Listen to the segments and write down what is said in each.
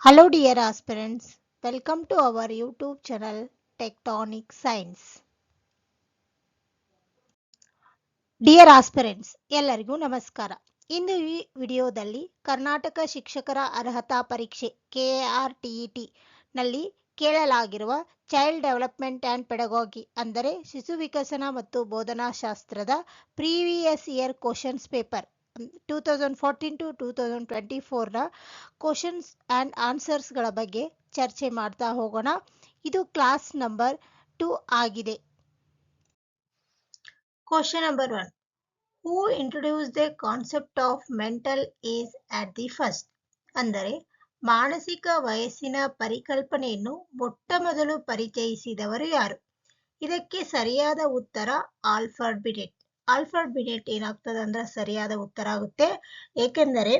Hello dear aspirants, welcome to our YouTube channel Tectonic Science. Dear aspirants ಎಲ್ಲರಿಗೂ ನಮಸ್ಕಾರ. ಇಂದು ಈ ವಿಡಿಯೋದಲ್ಲಿ ಕರ್ನಾಟಕ ಶಿಕ್ಷಕರ ಅರ್ಹತಾ ಪರೀಕ್ಷೆ KRTET ನಲ್ಲಿ ಕೇಳಲಾಗಿರುವ ಚೈಲ್ಡ್ ಡೆವಲಪ್ಮೆಂಟ್ ಆ್ಯಂಡ್ ಪೆಡಗಾಗಿ ಅಂದರೆ ಶಿಶು ವಿಕಸನ ಮತ್ತು ಬೋಧನಾಶಾಸ್ತ್ರದ previous year questions paper 2014 to 2024ರ ಕ್ವಶನ್ಸ್ ಆ್ಯಂಡ್ ಆನ್ಸರ್ಸ್ಗಳ ಬಗ್ಗೆ ಚರ್ಚೆ ಮಾಡ್ತಾ ಹೋಗೋಣ. ಇದು ಕ್ಲಾಸ್ ನಂಬರ್ 2 ಆಗಿದೆ. Question number 1. Who introduced the concept of mental age at the first? ಅಂದರೆ ಮಾನಸಿಕ ವಯಸ್ಸಿನ ಪರಿಕಲ್ಪನೆಯನ್ನು ಮೊಟ್ಟ ಮೊದಲು ಪರಿಚಯಿಸಿದವರು ಯಾರು? ಇದಕ್ಕೆ ಸರಿಯಾದ ಉತ್ತರ ಆಲ್ಫರ್ಡ್ ಬಿನೆಟ್. ಆಲ್ಫರ್ಡ್ ಬಿನೆಟ್ ಏನಾಗ್ತದೆ ಅಂದ್ರೆ ಸರಿಯಾದ ಉತ್ತರ ಆಗುತ್ತೆ. ಏಕೆಂದರೆ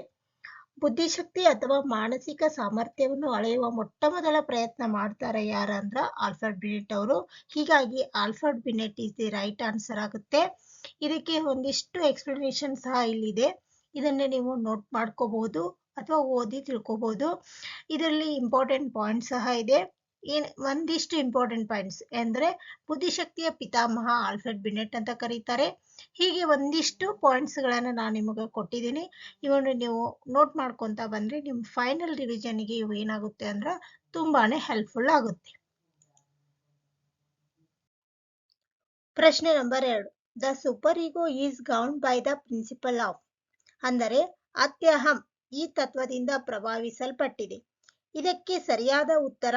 ಬುದ್ಧಿಶಕ್ತಿ ಅಥವಾ ಮಾನಸಿಕ ಸಾಮರ್ಥ್ಯವನ್ನು ಅಳೆಯುವ ಮೊಟ್ಟ ಮೊದಲ ಪ್ರಯತ್ನ ಮಾಡ್ತಾರೆ ಯಾರಂದ್ರ ಆಲ್ಫರ್ಡ್ ಬಿನೆಟ್ ಅವರು. ಹೀಗಾಗಿ Alfred Binet is the right answer ಆಗುತ್ತೆ. ಇದಕ್ಕೆ ಒಂದಿಷ್ಟು ಎಕ್ಸ್ಪ್ಲನೇಷನ್ ಸಹ ಇಲ್ಲಿದೆ, ಇದನ್ನ ನೀವು ನೋಟ್ ಮಾಡ್ಕೋಬಹುದು ಅಥವಾ ಓದಿ ತಿಳ್ಕೋಬಹುದು. ಇದರಲ್ಲಿ ಇಂಪಾರ್ಟೆಂಟ್ ಪಾಯಿಂಟ್ ಸಹ ಇದೆ. ಒಂದಿಷ್ಟು ಇಂಪಾರ್ಟೆಂಟ್ ಪಾಯಿಂಟ್ಸ್ ಅಂದ್ರೆ ಬುದ್ಧಿಶಕ್ತಿಯ ಪಿತಾಮಹ ಆಲ್ಫ್ರೆಡ್ ಬಿನೆಟ್ ಅಂತ ಕರೀತಾರೆ. ಹೀಗೆ ಒಂದಿಷ್ಟು ಪಾಯಿಂಟ್ಸ್ ಗಳನ್ನ ನಾನು ನಿಮಗೆ ಕೊಟ್ಟಿದ್ದೀನಿ. ಇವನ್ನು ನೀವು ನೋಟ್ ಮಾಡ್ಕೊಂತ ಬಂದ್ರೆ ನಿಮ್ ಫೈನಲ್ ರಿವಿಷನ್ಗೆ ಇವು ಏನಾಗುತ್ತೆ ಅಂದ್ರೆ ತುಂಬಾನೇ ಹೆಲ್ಪ್ಫುಲ್ ಆಗುತ್ತೆ. ಪ್ರಶ್ನೆ number 2. The super ego is governed by the principle of ಅಂದರೆ ಅತ್ಯಹಂ ಈ ತತ್ವದಿಂದ ಪ್ರಭಾವಿಸಲ್ಪಟ್ಟಿದೆ. ಇದಕ್ಕೆ ಸರಿಯಾದ ಉತ್ತರ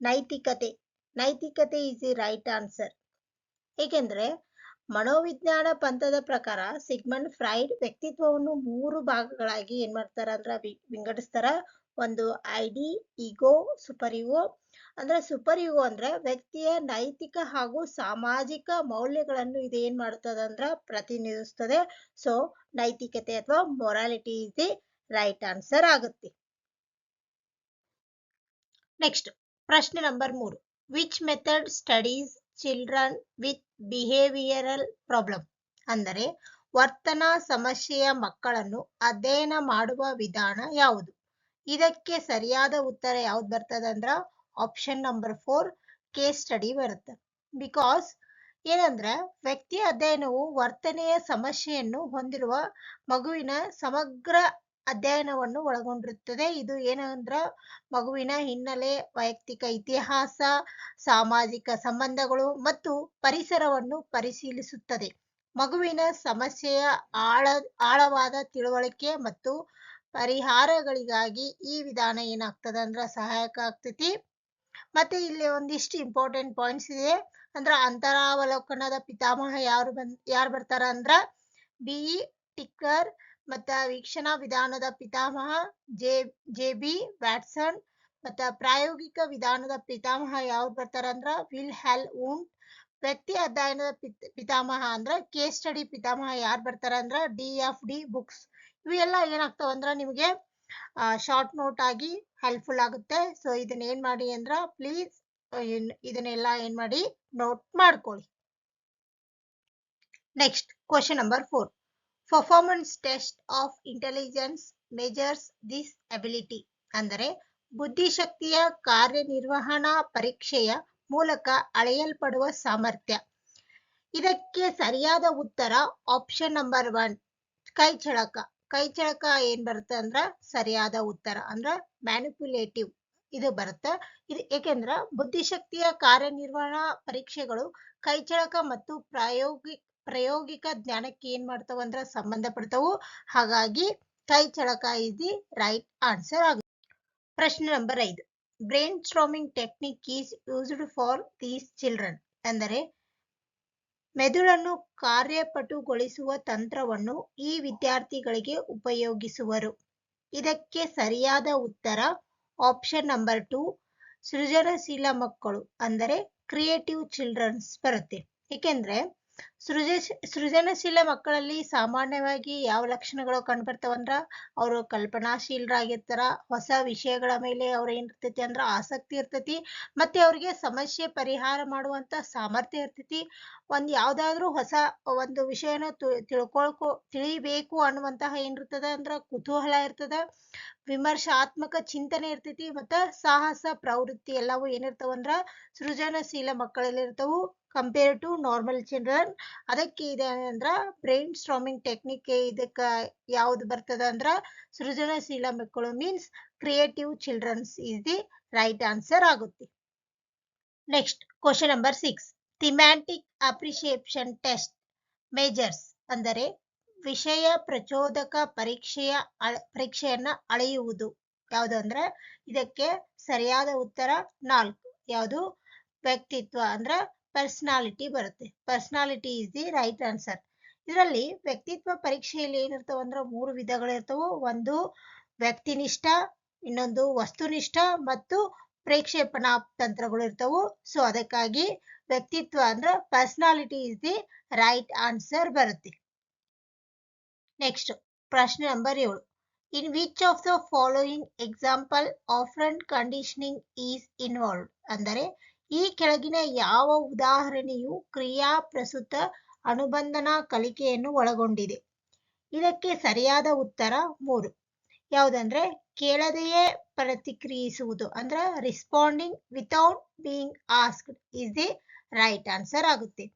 ನೈತಿಕತೆ. ನೈತಿಕತೆ ಈಸ್ ದಿ ರೈಟ್ ಆನ್ಸರ್. ಏಕೆಂದ್ರೆ ಮನೋವಿಜ್ಞಾನ ಪಂಥದ ಪ್ರಕಾರ ಸಿಗ್ಮಂಡ್ ಫ್ರೈಡ್ ವ್ಯಕ್ತಿತ್ವವನ್ನು 3 ಭಾಗಗಳಾಗಿ ಏನ್ ಮಾಡ್ತಾರ ಅಂದ್ರ ವಿಂಗಡಿಸ್ತಾರ. ಒಂದು ಐಡಿ, ಈಗೋ, ಸೂಪರ್ ಈಗೋ. ಅಂದ್ರೆ ಸೂಪರ್ ಈಗೋ ಅಂದ್ರೆ ವ್ಯಕ್ತಿಯ ನೈತಿಕ ಹಾಗೂ ಸಾಮಾಜಿಕ ಮೌಲ್ಯಗಳನ್ನು ಇದು ಏನ್ ಮಾಡ್ತದಂದ್ರ ಪ್ರತಿನಿಧಿಸ್ತದೆ. ಸೊ ನೈತಿಕತೆ ಅಥವಾ morality is the right answer ಆಗುತ್ತೆ. ನೆಕ್ಸ್ಟ್ ಪ್ರಶ್ನೆ number 3. Which method studies children with behavioural problem ಅಂದರೆ ವರ್ತನಾ ಸಮಸ್ಯೆಯ ಮಕ್ಕಳನ್ನು ಅಧ್ಯಯನ ಮಾಡುವ ವಿಧಾನ ಯಾವುದು? ಇದಕ್ಕೆ ಸರಿಯಾದ ಉತ್ತರ ಯಾವ್ದು ಬರ್ತದೆ ಅಂದ್ರ ಆಪ್ಷನ್ ನಂಬರ್ 4 ಕೇಸ್ ಸ್ಟಡಿ ಬರುತ್ತೆ. ಬಿಕಾಸ್ ಏನಂದ್ರೆ ವ್ಯಕ್ತಿಯ ಅಧ್ಯಯನವು ವರ್ತನೆಯ ಸಮಸ್ಯೆಯನ್ನು ಹೊಂದಿರುವ ಮಗುವಿನ ಸಮಗ್ರ ಅಧ್ಯಯನವನ್ನು ಒಳಗೊಂಡಿರುತ್ತದೆ. ಇದು ಏನಂದ್ರ ಮಗುವಿನ ಹಿನ್ನೆಲೆ, ವೈಯಕ್ತಿಕ ಇತಿಹಾಸ, ಸಾಮಾಜಿಕ ಸಂಬಂಧಗಳು ಮತ್ತು ಪರಿಸರವನ್ನು ಪರಿಶೀಲಿಸುತ್ತದೆ. ಮಗುವಿನ ಸಮಸ್ಯೆಯ ಆಳವಾದ ತಿಳುವಳಿಕೆ ಮತ್ತು ಪರಿಹಾರಗಳಿಗಾಗಿ ಈ ವಿಧಾನ ಏನಾಗ್ತದ ಅಂದ್ರ ಸಹಾಯಕ ಆಗ್ತೈತಿ. ಮತ್ತೆ ಇಲ್ಲಿ ಒಂದಿಷ್ಟು ಇಂಪಾರ್ಟೆಂಟ್ ಪಾಯಿಂಟ್ಸ್ ಇದೆ. ಅಂದ್ರ ಅಂತರಾವಲೋಕನದ ಪಿತಾಮಹ ಯಾರು ಬರ್ತಾರ ಅಂದ್ರ BE ಟಿಕ್ಕರ್. ಮತ್ತ ವೀಕ್ಷಣಾ ವಿಧಾನದ ಪಿತಾಮಹ JB ವ್ಯಾಟ್ಸನ್. ಮತ್ತ ಪ್ರಾಯೋಗಿಕ ವಿಧಾನದ ಪಿತಾಮಹ ಯಾವ್ದು ಬರ್ತಾರ ಅಂದ್ರ ವಿಲ್ ಹೆಲ್ ವುಂಟ್. ವ್ಯಕ್ತಿ ಅಧ್ಯಯನದ ಪಿತಾಮಹ ಅಂದ್ರ ಕೇಸ್ ಸ್ಟಡಿ ಪಿತಾಮಹ ಯಾರು ಬರ್ತಾರ ಅಂದ್ರ DFD ಬುಕ್ಸ್. ಇವೆಲ್ಲ ಏನಾಗ್ತಾವ ಅಂದ್ರ ನಿಮಗೆ ಶಾರ್ಟ್ ನೋಟ್ ಆಗಿ ಹೆಲ್ಪ್ಫುಲ್ ಆಗುತ್ತೆ. ಸೊ ಇದನ್ನ ಏನ್ ಮಾಡಿ ಅಂದ್ರ ಪ್ಲೀಸ್ ಇದನ್ನೆಲ್ಲ ಏನ್ ಮಾಡಿ ನೋಟ್ ಮಾಡ್ಕೊಳ್ಳಿ. Next question number 4. Performance test of intelligence measures this ability ಅಂದರೆ ಬುದ್ಧಿಶಕ್ತಿಯ ಕಾರ್ಯನಿರ್ವಹಣಾ ಪರೀಕ್ಷೆಯ ಮೂಲಕ ಅಳೆಯಲ್ಪಡುವ ಸಾಮರ್ಥ್ಯ. ಇದಕ್ಕೆ ಸರಿಯಾದ ಉತ್ತರ ಆಪ್ಷನ್ ನಂಬರ್ 1 ಕೈಚಳಕ. ಕೈಚಳಕ ಏನ್ ಬರುತ್ತೆ ಅಂದ್ರ ಸರಿಯಾದ ಉತ್ತರ ಅಂದ್ರ ಮ್ಯಾನಿಪ್ಯುಲೇಟಿವ್ ಇದು ಬರುತ್ತೆ. ಇದು ಏಕೆಂದ್ರ ಬುದ್ಧಿಶಕ್ತಿಯ ಕಾರ್ಯನಿರ್ವಹಣಾ ಪರೀಕ್ಷೆಗಳು ಕೈಚಳಕ ಮತ್ತು ಪ್ರಾಯೋಗಿಕ ಜ್ಞಾನಕ್ಕೆ ಏನ್ ಮಾಡ್ತಾವ ಅಂದ್ರ ಸಂಬಂಧ ಪಡ್ತಾವು. ಹಾಗಾಗಿ ಕೈಚಳಕ ಇಸ್ ದಿ ರೈಟ್ ಆನ್ಸರ್ ಆಗುತ್ತೆ. ಪ್ರಶ್ನೆ number 5. Brainstorming technique is used for these children ಅಂದರೆ ಮೆದುಳನ್ನು ಕಾರ್ಯಪಟುಗೊಳಿಸುವ ತಂತ್ರವನ್ನು ಈ ವಿದ್ಯಾರ್ಥಿಗಳಿಗೆ ಉಪಯೋಗಿಸುವರು. ಇದಕ್ಕೆ ಸರಿಯಾದ ಉತ್ತರ ಆಪ್ಷನ್ ನಂಬರ್ 2 ಸೃಜನಶೀಲ ಮಕ್ಕಳು ಅಂದರೆ ಕ್ರಿಯೇಟಿವ್ ಚಿಲ್ಡ್ರನ್ಸ್ ಬರುತ್ತೆ. ಏಕೆಂದ್ರೆ ಸೃಜನಶೀಲ ಮಕ್ಕಳಲ್ಲಿ ಸಾಮಾನ್ಯವಾಗಿ ಯಾವ ಲಕ್ಷಣಗಳು ಕಂಡುಬರ್ತಾವಂದ್ರ ಅವರು ಕಲ್ಪನಾಶೀಲರಾಗಿರ್ತಾರ, ಹೊಸ ವಿಷಯಗಳ ಮೇಲೆ ಅವ್ರ ಏನಿರ್ತೈತಿ ಅಂದ್ರ ಆಸಕ್ತಿ ಇರ್ತೈತಿ, ಮತ್ತೆ ಅವ್ರಿಗೆ ಸಮಸ್ಯೆ ಪರಿಹಾರ ಮಾಡುವಂತ ಸಾಮರ್ಥ್ಯ ಇರ್ತೈತಿ. ಯಾವ್ದಾದ್ರು ಹೊಸ ಒಂದು ವಿಷಯನ ತಿಳಿಬೇಕು ಅನ್ನುವಂತಹ ಏನಿರ್ತದ ಅಂದ್ರ ಕುತೂಹಲ ಇರ್ತದ, ವಿಮರ್ಶಾತ್ಮಕ ಚಿಂತನೆ ಇರ್ತೈತಿ, ಮತ್ತ ಸಾಹಸ ಪ್ರವೃತ್ತಿ ಎಲ್ಲವೂ ಏನಿರ್ತಾವಂದ್ರ ಸೃಜನಶೀಲ ಮಕ್ಕಳಲ್ಲಿ ಇರ್ತವು ಕಂಪೇರ್ ಟು ನಾರ್ಮಲ್ ಚಿಲ್ಡ್ರನ್. ಅದಕ್ಕೆ ಇದೆ ಅಂದ್ರ ಬ್ರೈನ್ ಸ್ಟ್ರಾಮಿಂಗ್ ಟೆಕ್ನಿಕ್ ಇದಕ್ಕ ಯಾವ್ದು ಬರ್ತದ ಅಂದ್ರ ಸೃಜನಶೀಲ ಮಕ್ಕಳು means creative childrens is the right answer ಆಗುತ್ತೆ. Next question number 6, thematic apperception test measures ಅಂದರೆ ವಿಷಯ ಪ್ರಚೋದಕ ಪರೀಕ್ಷೆಯನ್ನ ಅಳೆಯುವುದು ಯಾವುದು ಅಂದ್ರೆ ಇದಕ್ಕೆ ಸರಿಯಾದ ಉತ್ತರ 4. ಯಾವುದು? ವ್ಯಕ್ತಿತ್ವ ಅಂದ್ರ ಪರ್ಸನಾಲಿಟಿ ಬರುತ್ತೆ. Personality is the right answer. ಇದರಲ್ಲಿ ವ್ಯಕ್ತಿತ್ವ ಪರೀಕ್ಷೆಯಲ್ಲಿ ಏನಿರ್ತಾವ ಅಂದ್ರ 3 ವಿಧಗಳಿರ್ತಾವು. ಒಂದು ವ್ಯಕ್ತಿನಿಷ್ಠ, ಇನ್ನೊಂದು ವಸ್ತುನಿಷ್ಠ ಮತ್ತು ಪ್ರೇಕ್ಷೇಪಣಾ ತಂತ್ರಗಳು ಇರ್ತಾವು. ಸೊ ಅದಕ್ಕಾಗಿ ವ್ಯಕ್ತಿತ್ವ ಅಂದ್ರ personality is the right answer ಬರುತ್ತೆ. ನೆಕ್ಸ್ಟ್ ಪ್ರಶ್ನೆ number 7, in which of the following example operant conditioning is involved ಅಂದರೆ ಈ ಕೆಳಗಿನ ಯಾವ ಉದಾಹರಣೆಯು ಕ್ರಿಯಾ ಪ್ರಸ್ತುತ ಅನುಬಂಧನ ಕಲಿಕೆಯನ್ನು ಒಳಗೊಂಡಿದೆ? ಇದಕ್ಕೆ ಸರಿಯಾದ ಉತ್ತರ 3. ಯಾವುದಂದ್ರೆ ಕೇಳದೆಯೇ ಪ್ರತಿಕ್ರಿಯಿಸುವುದು ಅಂದ್ರ responding without being asked is the right answer ಆಗುತ್ತೆ.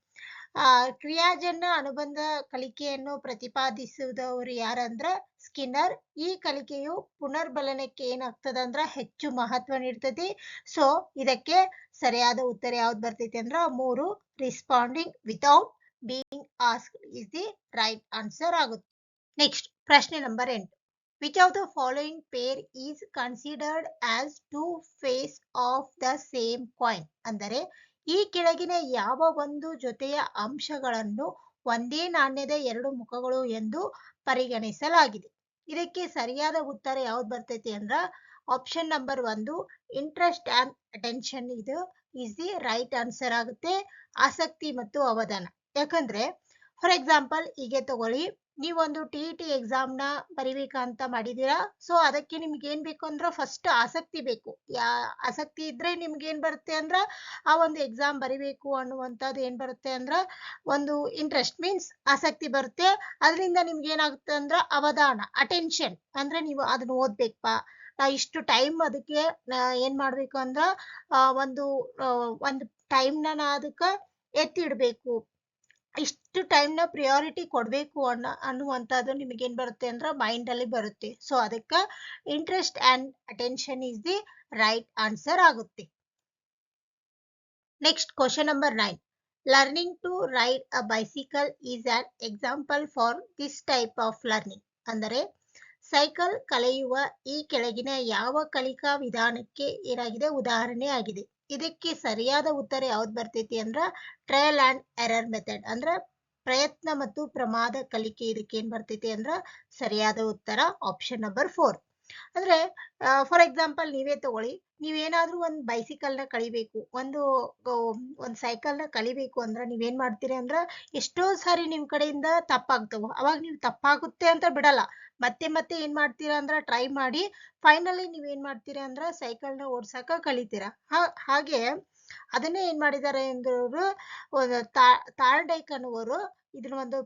ಕ್ರಿಯಾಜನ್ಯ ಅನುಬಂಧ ಕಲಿಕೆಯನ್ನು ಪ್ರತಿಪಾದಿಸುವುದವರು ಯಾರಂದ್ರ ಸ್ಕಿನ್ನರ್. ಈ ಕಲಿಕೆಯು ಪುನರ್ಬಲನಕ್ಕೆ ಏನಾಗ್ತದ ಅಂದ್ರ ಹೆಚ್ಚು ಮಹತ್ವ ನೀಡ್ತದೆ. ಸೊ ಇದಕ್ಕೆ ಸರಿಯಾದ ಉತ್ತರ ಯಾವ್ದು ಬರ್ತೈತಿ ಅಂದ್ರ 3, responding without being asked is the right answer ಆಗುತ್ತೆ. ನೆಕ್ಸ್ಟ್ ಪ್ರಶ್ನೆ number 8, which of the following pair is considered as 2 face of the same coin ಅಂದರೆ ಈ ಕೆಳಗಿನ ಯಾವ ಒಂದು ಜೊತೆಯ ಅಂಶಗಳನ್ನು ಒಂದೇ ನಾಣ್ಯದ 2 ಮುಖಗಳು ಎಂದು ಪರಿಗಣಿಸಲಾಗಿದೆ? ಇದಕ್ಕೆ ಸರಿಯಾದ ಉತ್ತರ ಯಾವ್ದು ಬರ್ತೈತಿ ಅಂದ್ರ option number 1, interest and attention ಇದು ಇಸ್ ದಿ ರೈಟ್ ಆನ್ಸರ್ ಆಗುತ್ತೆ. ಆಸಕ್ತಿ ಮತ್ತು ಅವಧಾನ. ಯಾಕಂದ್ರೆ ಫಾರ್ ಎಕ್ಸಾಂಪಲ್ ಹೀಗೆ ತಗೊಳ್ಳಿ, ನೀವೊಂದು TET ಎಕ್ಸಾಮ್ನ ಬರಿಬೇಕಂತ ಮಾಡಿದೀರಾ. ಸೊ ಅದಕ್ಕೆ ನಿಮ್ಗೆ ಏನ್ ಬೇಕು ಅಂದ್ರ ಫಸ್ಟ್ ಆಸಕ್ತಿ ಬೇಕು. ಆಸಕ್ತಿ ಇದ್ರೆ ನಿಮ್ಗೆ ಏನ್ ಬರುತ್ತೆ ಅಂದ್ರ ಆ ಒಂದು ಎಕ್ಸಾಮ್ ಬರಿಬೇಕು ಅನ್ನುವಂಥದ್ದು ಏನ್ ಬರುತ್ತೆ ಅಂದ್ರ ಒಂದು ಇಂಟ್ರೆಸ್ಟ್ ಮೀನ್ಸ್ ಆಸಕ್ತಿ ಬರುತ್ತೆ. ಅದರಿಂದ ನಿಮ್ಗೆ ಏನಾಗುತ್ತೆ ಅಂದ್ರ ಅವಧಾನ ಅಟೆನ್ಷನ್ ಅಂದ್ರೆ ನೀವು ಅದನ್ನ ಓದ್ಬೇಕಪ್ಪ, ನಾ ಇಷ್ಟು ಟೈಮ್ ಅದಕ್ಕೆ ಏನ್ ಮಾಡ್ಬೇಕು ಅಂದ್ರ ಒಂದು ಟೈಮ್ನ ನಾ ಅದಕ್ಕೆ ಎತ್ತಿಡ್ಬೇಕು, ಇಷ್ಟು ಟೈಮ್ನ ಪ್ರಿಯಾರಿಟಿ ಕೊಡಬೇಕು ಅನ್ನುವಂಥದ್ದು ನಿಮಗೇನ್ ಬರುತ್ತೆ ಅಂದ್ರೆ ಮೈಂಡ್ ಅಲ್ಲಿ ಬರುತ್ತೆ. ಸೊ ಅದಕ್ಕೆ interest and attention is the right answer ಆಗುತ್ತೆ. Next question number 9, learning to ride a bicycle is an example for this type of learning ಅಂದರೆ ಸೈಕಲ್ ಕಲಿಯುವ ಈ ಕೆಳಗಿನ ಯಾವ ಕಲಿಕಾ ವಿಧಾನಕ್ಕೆ ಏನಾಗಿದೆ ಉದಾಹರಣೆ ಆಗಿದೆ? ಇದಕ್ಕೆ ಸರಿಯಾದ ಉತ್ತರ ಯಾವ್ದು ಬರ್ತೈತಿ ಅಂದ್ರ ಟ್ರಯಲ್ ಅಂಡ್ ಎರರ್ ಮೆಥಡ್ ಅಂದ್ರ ಪ್ರಯತ್ನ ಮತ್ತು ಪ್ರಮಾದ ಕಲಿಕೆ. ಇದಕ್ಕೆ ಏನ್ ಬರ್ತೈತಿ ಅಂದ್ರ ಸರಿಯಾದ ಉತ್ತರ ಆಪ್ಷನ್ ನಂಬರ್ 4. ಅಂದ್ರೆ ಫಾರ್ ಎಕ್ಸಾಂಪಲ್ ನೀವೇ ತಗೊಳ್ಳಿ, ನೀವೇನಾದ್ರೂ ಒಂದು ಬೈಸಿಕಲ್ನ ಕಲಿಬೇಕು, ಒಂದು ಸೈಕಲ್ನ ಕಲಿಬೇಕು ಅಂದ್ರ ನೀವೇನ್ ಮಾಡ್ತೀರಿ ಅಂದ್ರ ಎಷ್ಟೋ ಸಾರಿ ನಿಮ್ ಕಡೆಯಿಂದ ತಪ್ಪಾಗ್ತವ. ಅವಾಗ ನೀವು ತಪ್ಪಾಗುತ್ತೆ ಅಂತ ಬಿಡಲ್ಲ, ಮತ್ತೆ ಮತ್ತೆ ಏನ್ ಮಾಡ್ತೀರಾ ಅಂದ್ರ ಟ್ರೈ ಮಾಡಿ ಫೈನಲಿ ನೀವೇನ್ ಮಾಡ್ತೀರಾ ಅಂದ್ರ ಸೈಕಲ್ನ ಓಡ್ಸಕ ಕಲಿತೀರಾ. ಹಾಗೆ ಅದನ್ನೇ ಏನ್ ಮಾಡಿದ್ದಾರೆ ಎಂದ್ರು ಥಾರ್ಡೈಕ್ ಅನ್ನುವರು ಇದನ್ನ ಒಂದು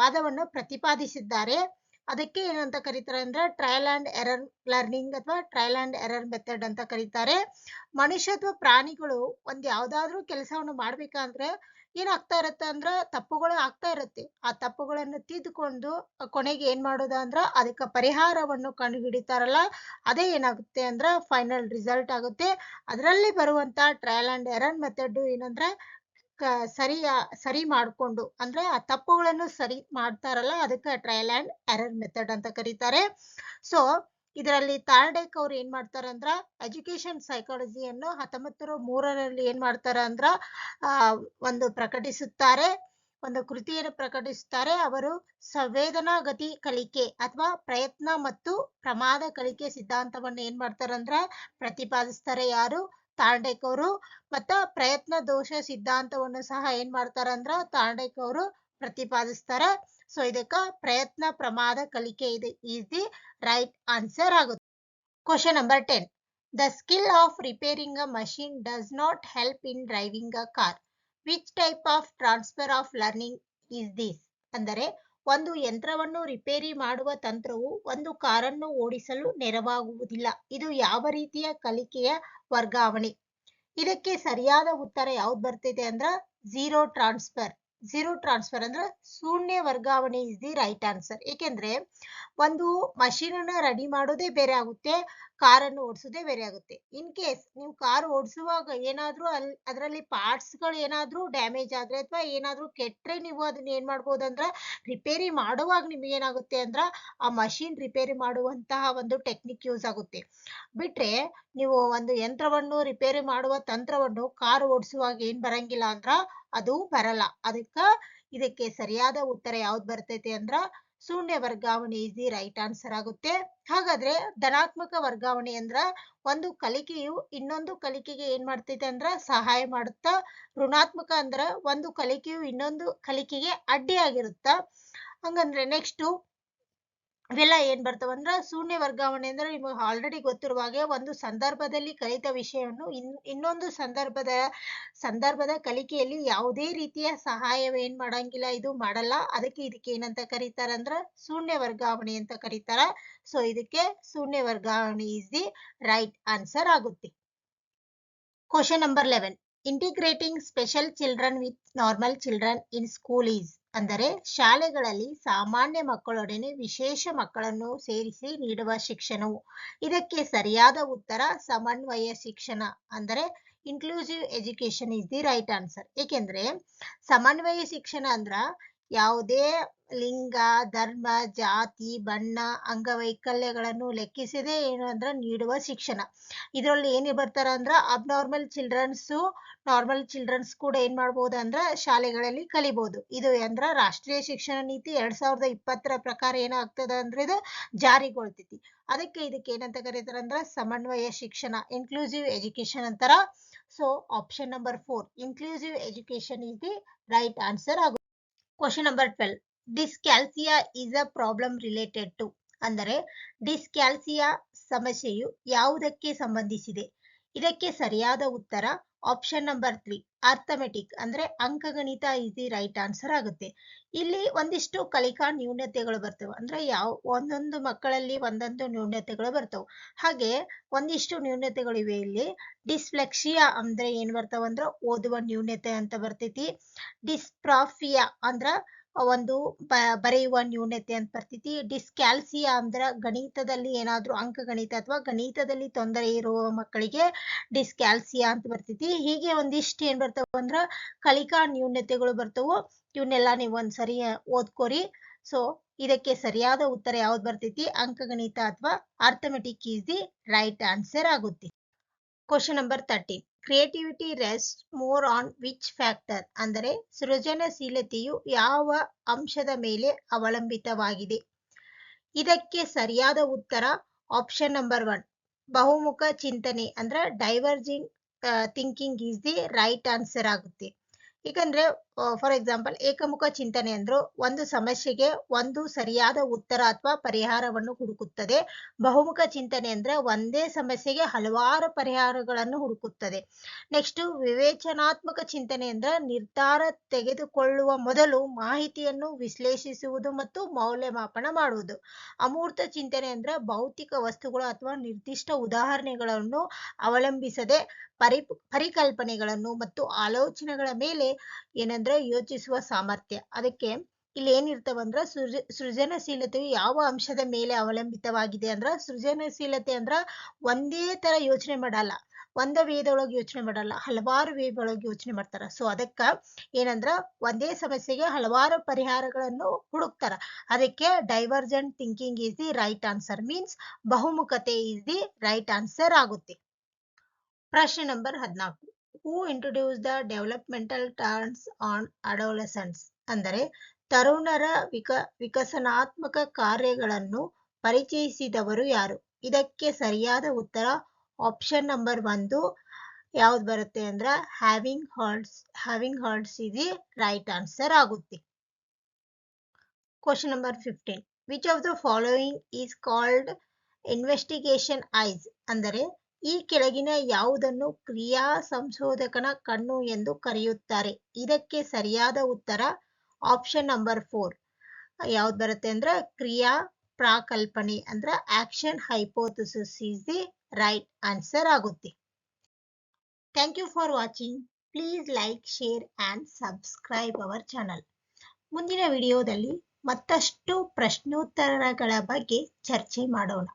ವಾದವನ್ನು ಪ್ರತಿಪಾದಿಸಿದ್ದಾರೆ. ಅದಕ್ಕೆ ಏನಂತ ಕರೀತಾರೆ ಅಂದ್ರೆ ಟ್ರಯಲ್ ಅಂಡ್ ಎರರ್ ಲರ್ನಿಂಗ್ ಅಥವಾ ಟ್ರಯಲ್ ಅಂಡ್ ಎರರ್ ಮೆಥಡ್ ಅಂತ ಕರೀತಾರೆ. ಮನುಷ್ಯ ಅಥವಾ ಪ್ರಾಣಿಗಳು ಒಂದ್ ಯಾವ್ದಾದ್ರು ಕೆಲಸವನ್ನು ಮಾಡ್ಬೇಕಂದ್ರೆ ಏನಾಗ್ತಾ ಇರತ್ತೆ ಅಂದ್ರ ತಪ್ಪುಗಳು ಆಗ್ತಾ ಇರತ್ತೆ. ಆ ತಪ್ಪುಗಳನ್ನು ತಿದ್ದುಕೊಂಡು ಕೊನೆಗೆ ಏನ್ ಮಾಡೋದು ಅಂದ್ರ ಅದಕ್ಕೆ ಪರಿಹಾರವನ್ನು ಕಂಡು ಹಿಡಿತಾರಲ್ಲ, ಅದೇ ಏನಾಗುತ್ತೆ ಅಂದ್ರ ಫೈನಲ್ ರಿಸಲ್ಟ್ ಆಗುತ್ತೆ. ಅದರಲ್ಲಿ ಬರುವಂತ ಟ್ರಯಲ್ ಅಂಡ್ ಎರರ್ ಮೆಥಡ್ ಏನಂದ್ರೆ ಸರಿ ಮಾಡ್ಕೊಂಡು ಅಂದ್ರೆ ಆ ತಪ್ಪುಗಳನ್ನು ಸರಿ ಮಾಡ್ತಾರಲ್ಲ ಅದಕ್ಕೆ ಟ್ರಯಲ್ ಅಂಡ್ ಎರರ್ ಮೆಥಡ್ ಅಂತ ಕರೀತಾರೆ. ಸೊ ಇದರಲ್ಲಿ ಥಾರ್ಡೈಕ್ ಅವ್ರು ಏನ್ ಮಾಡ್ತಾರೆ ಅಂದ್ರ ಎಜುಕೇಶನ್ ಸೈಕಾಲಜಿಯನ್ನು 1903ರಲ್ಲಿ ಏನ್ ಮಾಡ್ತಾರೆ ಅಂದ್ರ ಒಂದು ಪ್ರಕಟಿಸುತ್ತಾರೆ, ಒಂದು ಕೃತಿಯನ್ನು ಪ್ರಕಟಿಸುತ್ತಾರೆ. ಅವರು ಸಂವೇದನಾಗತಿ ಕಲಿಕೆ ಅಥವಾ ಪ್ರಯತ್ನ ಮತ್ತು ಪ್ರಮಾದ ಕಲಿಕೆ ಸಿದ್ಧಾಂತವನ್ನು ಏನ್ ಮಾಡ್ತಾರಂದ್ರ ಪ್ರತಿಪಾದಿಸ್ತಾರೆ. ಯಾರು? ತಾರ್ಡೆಕ್ ಅವರು ಮತ್ತ ಪ್ರಯತ್ನ ದೋಷ ಸಿದ್ಧಾಂತವನ್ನು ಸಹ ಏನ್ ಮಾಡ್ತಾರ ಅಂದ್ರ ತಾರ್ಡೆಕ್ ಅವರು ಪ್ರತಿಪಾದಿಸ್ತಾರ. ಸೊ ಇದಕ್ಕ ಪ್ರಯತ್ನ ಪ್ರಮಾದ ಕಲಿಕೆ ಇದೆ ಈಸ್ ದಿ ರೈಟ್ ಆನ್ಸರ್ ಆಗುತ್ತೆ. Question number 10. The skill of repairing a machine does not help in driving a car. Which type of transfer of learning is this? ಅಂದರೆ ಒಂದು ಯಂತ್ರವನ್ನು ರಿಪೇರಿ ಮಾಡುವ ತಂತ್ರವು ಒಂದು ಕಾರನ್ನು ಓಡಿಸಲು ನೆರವಾಗುವುದಿಲ್ಲ. ಇದು ಯಾವ ರೀತಿಯ ಕಲಿಕೆಯ ವರ್ಗಾವಣೆ? ಇದಕ್ಕೆ ಸರಿಯಾದ ಉತ್ತರ ಯಾವ್ದು ಬರ್ತೈತೆ ಅಂದ್ರ ಝೀರೋ ಟ್ರಾನ್ಸ್ಫರ್. ಝೀರೋ ಟ್ರಾನ್ಸ್ಫರ್ ಅಂದ್ರೆ ಶೂನ್ಯ ವರ್ಗಾವಣೆ ಇಸ್ ದಿ ರೈಟ್ ಆನ್ಸರ್. ಏಕೆಂದ್ರೆ ಒಂದು ಮಷೀನ್ ಅನ್ನ ರೆಡಿ ಮಾಡೋದೇ ಬೇರೆ ಆಗುತ್ತೆ, ಕಾರನ್ನು ಓಡಿಸೋದೇ ಬೇರೆ ಆಗುತ್ತೆ. ಇನ್ ಕೇಸ್ ನೀವು ಕಾರ್ ಓಡಿಸುವಾಗ ಏನಾದ್ರೂ ಅದರಲ್ಲಿ ಪಾರ್ಟ್ಸ್ ಗಳು ಏನಾದ್ರೂ ಡ್ಯಾಮೇಜ್ ಆದ್ರೆ ಅಥವಾ ಏನಾದ್ರೂ ಕೆಟ್ರೆ ನೀವು ಅದನ್ನ ಏನ್ ಮಾಡ್ಬೋದು ಅಂದ್ರ ರಿಪೇರಿ ಮಾಡುವಾಗ ನಿಮ್ಗೆ ಏನಾಗುತ್ತೆ ಅಂದ್ರ ಆ ಮಷೀನ್ ರಿಪೇರಿ ಮಾಡುವಂತಹ ಒಂದು ಟೆಕ್ನಿಕ್ ಯೂಸ್ ಆಗುತ್ತೆ. ಬಿಟ್ರೆ ನೀವು ಒಂದು ಯಂತ್ರವನ್ನು ರಿಪೇರಿ ಮಾಡುವ ತಂತ್ರವನ್ನು ಕಾರ್ ಓಡಿಸುವಾಗ ಏನ್ ಬರಂಗಿಲ್ಲ ಅಂದ್ರ ಅದು ಬರಲ್ಲ. ಇದಕ್ಕೆ ಸರಿಯಾದ ಉತ್ತರ ಯಾವ್ದು ಬರ್ತೈತೆ ಅಂದ್ರ ಶೂನ್ಯ ವರ್ಗಾವಣೆ ಇಸ್ ದಿ ರೈಟ್ ಆನ್ಸರ್ ಆಗುತ್ತೆ. ಹಾಗಾದ್ರೆ ಧನಾತ್ಮಕ ವರ್ಗಾವಣೆ ಅಂದ್ರ ಒಂದು ಕಲಿಕೆಯು ಇನ್ನೊಂದು ಕಲಿಕೆಗೆ ಏನ್ ಮಾಡ್ತೈತೆ ಅಂದ್ರ ಸಹಾಯ ಮಾಡುತ್ತ. ಋಣಾತ್ಮಕ ಅಂದ್ರ ಒಂದು ಕಲಿಕೆಯು ಇನ್ನೊಂದು ಕಲಿಕೆಗೆ ಅಡ್ಡಿಯಾಗಿರುತ್ತ. ಹಂಗಂದ್ರೆ ನೆಕ್ಸ್ಟ್ ಇವೆಲ್ಲ ಏನ್ ಬರ್ತಾವಂದ್ರ ಶೂನ್ಯ ವರ್ಗಾವಣೆ ಅಂದ್ರೆ ನಿಮಗೆ ಆಲ್ರೆಡಿ ಗೊತ್ತಿರುವ ಹಾಗೆ ಒಂದು ಸಂದರ್ಭದಲ್ಲಿ ಕಲಿತ ವಿಷಯವನ್ನು ಇನ್ನೊಂದು ಸಂದರ್ಭದ ಕಲಿಕೆಯಲ್ಲಿ ಯಾವುದೇ ರೀತಿಯ ಸಹಾಯವೇನ್ ಮಾಡಂಗಿಲ್ಲ, ಇದು ಮಾಡಲ್ಲ. ಇದಕ್ಕೆ ಏನಂತ ಕರೀತಾರಂದ್ರ ಶೂನ್ಯ ವರ್ಗಾವಣೆ ಅಂತ ಕರೀತಾರ. ಸೊ ಇದಕ್ಕೆ ಶೂನ್ಯ ವರ್ಗಾವಣೆ ಇಸ್ ದಿ ರೈಟ್ ಆನ್ಸರ್ ಆಗುತ್ತೆ. Question number 11. Integrating special children with normal children in school is ಅಂದರೆ ಶಾಲೆಗಳಲ್ಲಿ ಸಾಮಾನ್ಯ ಮಕ್ಕಳೊಡನೆ ವಿಶೇಷ ಮಕ್ಕಳನ್ನು ಸೇರಿಸಿ ನೀಡುವ ಶಿಕ್ಷಣವು. ಇದಕ್ಕೆ ಸರಿಯಾದ ಉತ್ತರ ಸಮನ್ವಯ ಶಿಕ್ಷಣ ಅಂದರೆ inclusive education is the right answer. ಏಕೆಂದ್ರೆ ಸಮನ್ವಯ ಶಿಕ್ಷಣ ಅಂದ್ರ ಯಾವುದೇ ಲಿಂಗ, ಧರ್ಮ, ಜಾತಿ, ಬಣ್ಣ, ಅಂಗವೈಕಲ್ಯಗಳನ್ನು ಲೆಕ್ಕಿಸದೆ ಏನು ಅಂದ್ರ ನೀಡುವ ಶಿಕ್ಷಣ. ಇದರಲ್ಲಿ ಏನ್ ಬರ್ತಾರ ಅಂದ್ರ ಅಬ್ನಾರ್ಮಲ್ ಚಿಲ್ಡ್ರನ್ಸ್, ನಾರ್ಮಲ್ ಚಿಲ್ಡ್ರನ್ಸ್ ಕೂಡ ಏನ್ ಮಾಡ್ಬೋದು ಅಂದ್ರ ಶಾಲೆಗಳಲ್ಲಿ ಕಲಿಬಹುದು. ಇದು ಅಂದ್ರ ರಾಷ್ಟ್ರೀಯ ಶಿಕ್ಷಣ ನೀತಿ 2020 ಪ್ರಕಾರ ಏನಾಗ್ತದ ಅಂದ್ರೆ ಇದು ಜಾರಿಗೊಳ್ತೈತಿ. ಇದಕ್ಕೆ ಏನಂತ ಕರೀತಾರ ಅಂದ್ರ ಸಮನ್ವಯ ಶಿಕ್ಷಣ, ಇನ್ಕ್ಲೂಸಿವ್ ಎಜುಕೇಶನ್ ಅಂತಾರ. So option number 4 inclusive education is the right answer ಆಗುತ್ತೆ. Question number 12. Dyscalculia is a problem related to ಅಂದರೆ ಡಿಸ್ಕ್ಯಾಲ್ಸಿಯಾ ಸಮಸ್ಯೆಯು ಯಾವುದಕ್ಕೆ ಸಂಬಂಧಿಸಿದೆ? ಇದಕ್ಕೆ ಸರಿಯಾದ ಉತ್ತರ ಆಪ್ಷನ್ ನಂಬರ್ 3 ಅರ್ಥಮೆಟಿಕ್ ಅಂದ್ರೆ ಅಂಕಗಣಿತ ಇಸ್ ದಿ ರೈಟ್ ಆನ್ಸರ್ ಆಗುತ್ತೆ. ಇಲ್ಲಿ ಒಂದಿಷ್ಟು ಕಲಿಕಾ ನ್ಯೂನತೆಗಳು ಬರ್ತವೆ. ಅಂದ್ರೆ ಒಂದೊಂದು ಮಕ್ಕಳಲ್ಲಿ ಒಂದೊಂದು ನ್ಯೂನತೆಗಳು ಬರ್ತವೆ. ಹಾಗೆ ಒಂದಿಷ್ಟು ನ್ಯೂನತೆಗಳಿವೆ ಇಲ್ಲಿ. ಡಿಸ್ಲೆಕ್ಸಿಯಾ ಅಂದ್ರೆ ಏನ್ ಬರ್ತಾವ ಅಂದ್ರ ಓದುವ ನ್ಯೂನತೆ ಅಂತ ಬರ್ತೈತಿ. ಡಿಸ್ಪ್ರಾಫಿಯಾ ಅಂದ್ರ ಒಂದು ಬರೆಯುವ ನ್ಯೂನತೆ ಅಂತ ಬರ್ತೈತಿ. ಡಿಸ್ಕ್ಯಾಲ್ಸಿಯಾ ಅಂದ್ರ ಗಣಿತದಲ್ಲಿ ಏನಾದ್ರೂ ಅಂಕಗಣಿತ ಅಥವಾ ಗಣಿತದಲ್ಲಿ ತೊಂದರೆ ಇರುವ ಮಕ್ಕಳಿಗೆ ಡಿಸ್ಕ್ಯಾಲ್ಸಿಯಾ ಅಂತ ಬರ್ತೈತಿ. ಹೀಗೆ ಒಂದಿಷ್ಟು ಏನ್ ಬರ್ತಾವ ಅಂದ್ರ ಕಲಿಕಾ ನ್ಯೂನತೆಗಳು ಬರ್ತವು. ಇವನ್ನೆಲ್ಲ ನೀವು ಒಂದ್ಸರಿ ಓದ್ಕೋರಿ. ಸೊ ಇದಕ್ಕೆ ಸರಿಯಾದ ಉತ್ತರ ಯಾವ್ದು ಬರ್ತೈತಿ? ಅಂಕಗಣಿತ ಅಥವಾ arithmetic is the right answer ಆಗುತ್ತೆ. Question number 13. Creativity rest more on which factor ಅಂದರೆ ಸೃಜನಶೀಲತೆಯು ಯಾವ ಅಂಶದ ಮೇಲೆ ಅವಲಂಬಿತವಾಗಿದೆ? ಇದಕ್ಕೆ ಸರಿಯಾದ ಉತ್ತರ ಆಪ್ಷನ್ ನಂಬರ್ 1 ಬಹುಮುಖ ಚಿಂತನೆ ಅಂದ್ರೆ diverging thinking is the right answer ಆಗುತ್ತೆ. ಏಕೆಂದ್ರೆ ಫಾರ್ ಎಕ್ಸಾಂಪಲ್ ಏಕಮುಖ ಚಿಂತನೆ ಅಂದ್ರು ಒಂದು ಸಮಸ್ಯೆಗೆ ಒಂದು ಸರಿಯಾದ ಉತ್ತರ ಅಥವಾ ಪರಿಹಾರವನ್ನು ಹುಡುಕುತ್ತದೆ. ಬಹುಮುಖ ಚಿಂತನೆ ಅಂದ್ರೆ ಒಂದೇ ಸಮಸ್ಯೆಗೆ ಹಲವಾರು ಪರಿಹಾರಗಳನ್ನು ಹುಡುಕುತ್ತದೆ. ನೆಕ್ಸ್ಟ್ ವಿವೇಚನಾತ್ಮಕ ಚಿಂತನೆ ಅಂದ್ರೆ ನಿರ್ಧಾರ ತೆಗೆದುಕೊಳ್ಳುವ ಮೊದಲು ಮಾಹಿತಿಯನ್ನು ವಿಶ್ಲೇಷಿಸುವುದು ಮತ್ತು ಮೌಲ್ಯಮಾಪನ ಮಾಡುವುದು. ಅಮೂರ್ತ ಚಿಂತನೆ ಅಂದ್ರೆ ಭೌತಿಕ ವಸ್ತುಗಳು ಅಥವಾ ನಿರ್ದಿಷ್ಟ ಉದಾಹರಣೆಗಳನ್ನು ಅವಲಂಬಿಸದೆ ಪರಿಕಲ್ಪನೆಗಳನ್ನು ಮತ್ತು ಆಲೋಚನೆಗಳ ಮೇಲೆ ಏನಂದ್ರೆ ಯೋಚಿಸುವ ಸಾಮರ್ಥ್ಯ. ಅದಕ್ಕೆ ಇಲ್ಲಿ ಏನಿರ್ತಾವಂದ್ರ ಸೃಜನಶೀಲತೆಯು ಯಾವ ಅಂಶದ ಮೇಲೆ ಅವಲಂಬಿತವಾಗಿದೆ ಅಂದ್ರ ಸೃಜನಶೀಲತೆ ಅಂದ್ರ ಒಂದೇ ತರ ಯೋಚನೆ ಮಾಡಲ್ಲ, ಒಂದ ವೇದೊಳಗೆ ಯೋಚನೆ ಮಾಡಲ್ಲ, ಹಲವಾರು ವೇದೊಳಗೆ ಯೋಚನೆ ಮಾಡ್ತಾರ. ಸೊ ಅದಕ್ಕ ಏನಂದ್ರ ಒಂದೇ ಸಮಸ್ಯೆಗೆ ಹಲವಾರು ಪರಿಹಾರಗಳನ್ನು ಹುಡುಕ್ತಾರ. ಅದಕ್ಕೆ divergent thinking is the right answer. Means ಬಹುಮುಖತೆ ಈಸ್ ದಿ ರೈಟ್ ಆನ್ಸರ್ ಆಗುತ್ತೆ. ಪ್ರಶ್ನೆ number 14. Who introduce the developmental turns on adolescents ಅಂದರೆ ತರುಣರ ವಿಕಸನಾತ್ಮಕ ಕಾರ್ಯಗಳನ್ನು ಪರಿಚಯಿಸಿದವರು ಯಾರು? ಇದಕ್ಕೆ ಸರಿಯಾದ ಉತ್ತರ ಆಪ್ಷನ್ ನಂಬರ್ 1 ಯಾವ್ದು ಬರುತ್ತೆ ಅಂದ್ರೆ ಹ್ಯಾವಿಂಗ್ ಹರ್ಡ್ಸ್ ಇದು ರೈಟ್ ಆನ್ಸರ್ ಆಗುತ್ತೆ. Question number 15. Which of the following is called investigation ice? ಅಂದರೆ ಈ ಕೆಳಗಿನ ಯಾವುದನ್ನು ಕ್ರಿಯಾ ಸಂಶೋಧಕನ ಕಣ್ಣು ಎಂದು ಕರೆಯುತ್ತಾರೆ? ಇದಕ್ಕೆ ಸರಿಯಾದ ಉತ್ತರ ಆಪ್ಷನ್ ನಂಬರ್ 4 ಯಾವ್ದು ಬರುತ್ತೆ ಅಂದ್ರೆ ಕ್ರಿಯಾ ಪ್ರಾಕಲ್ಪನೆ ಅಂದ್ರೆ action hypothesis is the right answer ಆಗುತ್ತೆ. Thank you for watching. Please like, share and subscribe our channel. ಮುಂದಿನ ವಿಡಿಯೋದಲ್ಲಿ ಮತ್ತಷ್ಟು ಪ್ರಶ್ನೋತ್ತರಗಳ ಬಗ್ಗೆ ಚರ್ಚೆ ಮಾಡೋಣ.